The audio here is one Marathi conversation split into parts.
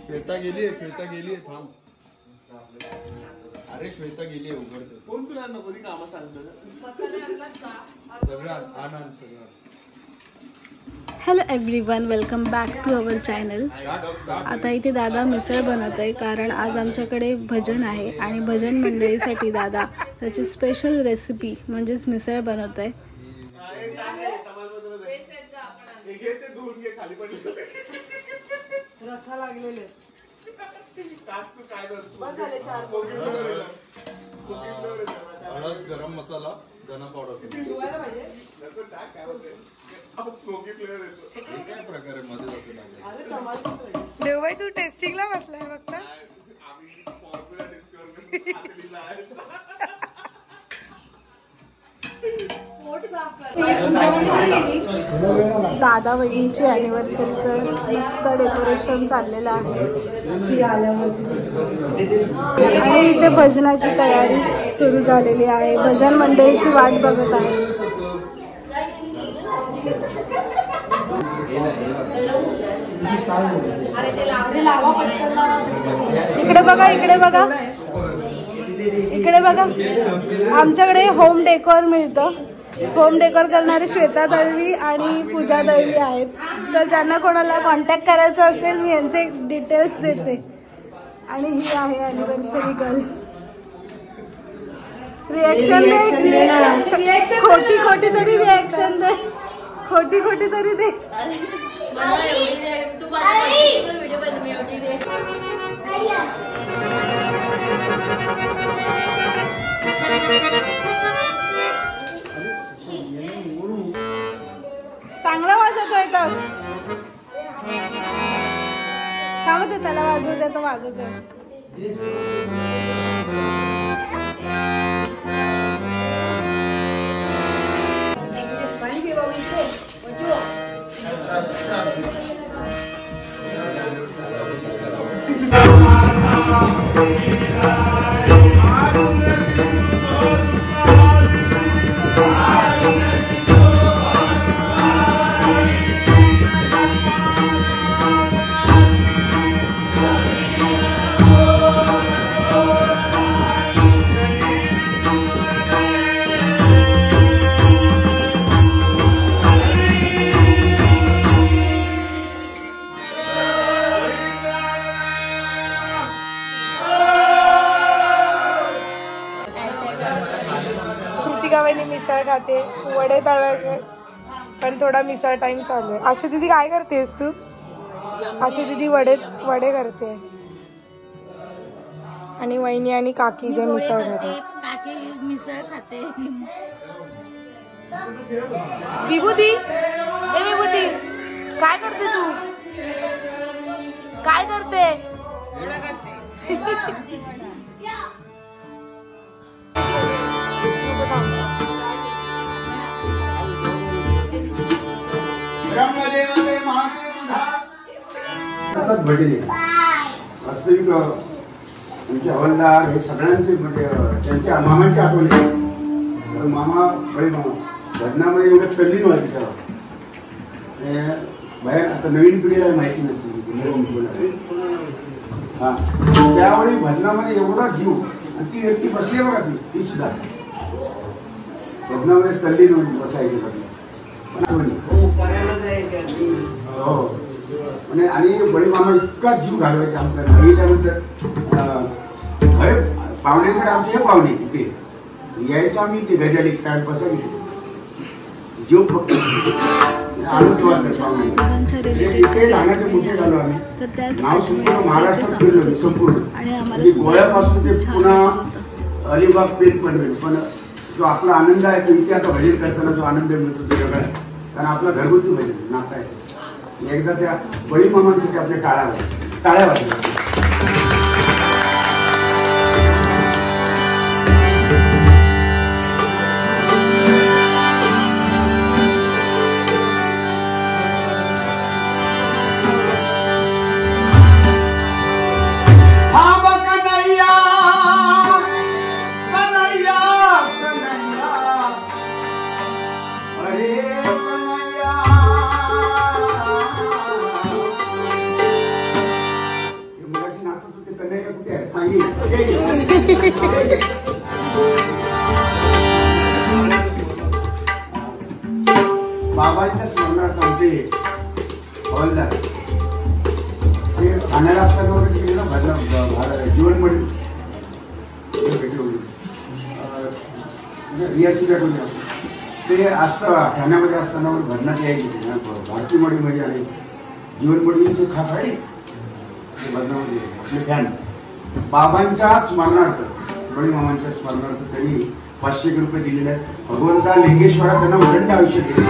श्वेता गेलीये थांब. अरे श्वेता गेलीये उघडते. कोण तुला नको ती कामं सांगतं सगळं आनंद सगळं. Hello everyone, welcome back to our channel. आता इथे दादा मिसळ बनवत आहे कारण आज आमच्याकडे भजन आहे आणि भजन मंडळीसाठी दादा त्याची स्पेशल रेसिपी म्हणजेच मिसळ बनवत आहे. हळद, गरम मसाला, धना पावडर. काय प्रकारे मध्ये असं लागलं. देवबाई तू टेस्टिंगला बसलाय फक्त. दादा वहिनीची अॅनिव्हर्सरीचं मस्त डेकोरेशन चाललेलं आहे आणि इथे भजनाची तयारी सुरू झालेली आहे. भजन मंडळीची वाट बघत आहे. इकडे बघा, इकडे बघा, इकडे बघा. आमच्याकडे होम डेकोर मिळतं. होम डेकोर करणारे श्वेता दळवी आणि पूजा दळवी आहेत. तर ज्यांना कोणाला कॉन्टॅक्ट करायचा असेल मी यांचे डिटेल्स देते. आणि ही आहे अॅनिव्हर्सरी गर्ल. रिॲक्शन दे, खोटी खोटी तरी रिॲक्शन दे, खोटी खोटी तरी दे. चांगला वाजवतोय तर थांबते, त्याला वाजवू दे, तो वाजवतोय. मिसळ खाते, वडे तळायचे, पण थोडा मिसळ टाइम चालू आहे. आशू दीदी काय करतेस तू? आशू दीदी वडे करते आणि वहिनी आणि काकी जे मिसळ खाते. विभूती, ए विभूती काय करते तू? काय करते? वास्तविक आमचे हवालदार हे सगळ्यांचे म्हणजे त्यांच्या मामाची आठवण आहे. तर मामा बळी मामा भजनामध्ये एवढं तल्लीन व्हायचं तेव्हा बाहेर. आता नवीन पिढीला माहिती नसते. हा, त्यावेळी भजनामध्ये एवढा जीव आणि ती व्यक्ती बसली बघा, ती सुद्धा भजनामध्ये तल्लीन होऊन बसायची सगळी. हो, म्हणजे आणि बळी मामा इतका जीव घालवायचे आमच्या नाही. त्यानंतर पाहुण्यांकडे आमचे हे पाहुणे इथे यायचं आम्ही ते गजाली काय बसायचे जीव फक्त इथे लहानाचे मोठे झालो आम्ही. नाव संपूर्ण महाराष्ट्रात फिरलो संपूर्ण, गोव्यापासून ते पुन्हा अलिबाग पेन पनवेल. पण जो आपला आनंद आहे तो इथे आता भजन करताना जो आनंद मिळतो तो वेगळा आहे. कारण आपला घरगुती भजन नाता आहे. एकदा त्या बळी मामांसाठी आपल्या टाळ्या वाजल्या. बाबांच्या स्मरणार्थ आमचे हवालदार ते ठाण्याला असताना वगैरे गेले ना भरला जीवनमडी भेटी होती रियाची भेट होती. ते असतं ठाण्यामध्ये असताना भरण्यात यायची भारती मडीमध्ये आणि जीवनमडीची खास आहे ते भरणामध्ये आपले फॅन बाबांच्या स्मरणार्थ बळी मामांच्या स्मरणार्थ त्यांनी 500 रुपये दिलेले आहेत. भगवंता लिंगेश्वरा त्यांना वरंड आयुष्य दिले.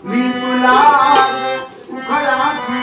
मी तुला उखळाची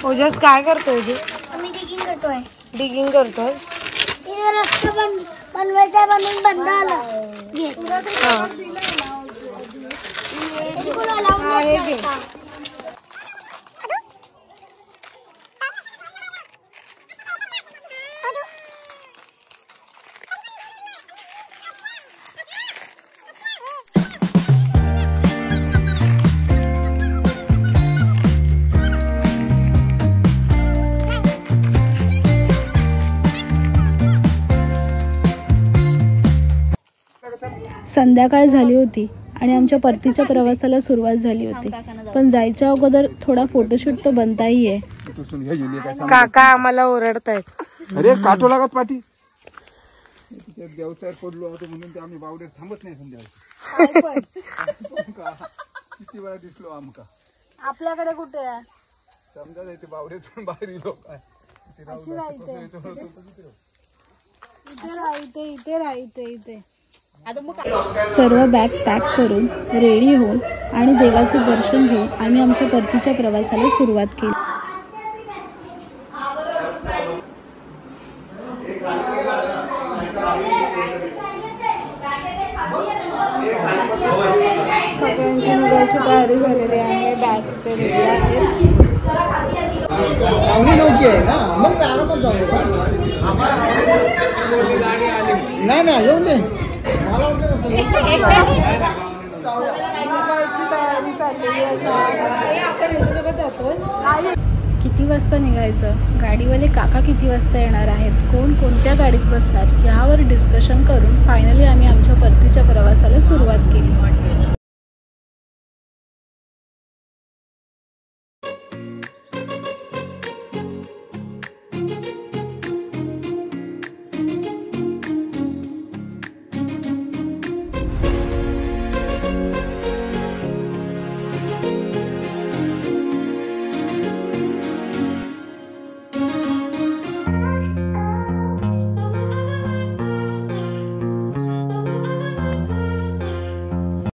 ओजस काय करतोय तू? आम्ही डिगिंग करतोय. डिगिंग करतोय. रस्ता बनवायचा बनवून बंद आला. संध्याकाळ झाली होती आणि आमच्या परतीच्या प्रवासाला सुरुवात झाली होती. पण जायच्या अगोदर थोडा फोटोशूट तो बनताही आहे. टुसून हे गेली काय काका आम्हाला ओरडतायत. अरे काटो लागत पाठी देवचार पडलो होतो म्हणून ते आम्ही बावड्यात थांबत नाही संध्याकाळी. किती वेळा दिसलो आमका. आपल्याकडे कुठे आहे समजा ते बावड्यातून बाहेर येलो काय इथे. सर्व बॅग पॅक करून रेडी होऊन आणि देवाचे दर्शन घेऊन आम्ही आमच्या परतीच्या प्रवासाला सुरुवात केली. सगळ्यांची निघायची तयारी झालेली आहे. बॅग ते रेडी आहेत. नाही येऊन दे. किती वाजता निघायचं, गाडीवाले काका किती वाजता येणार आहेत, कोण कोणत्या गाडीत बसणार यावर डिस्कशन करून फायनली आम्ही आमच्या परतीच्या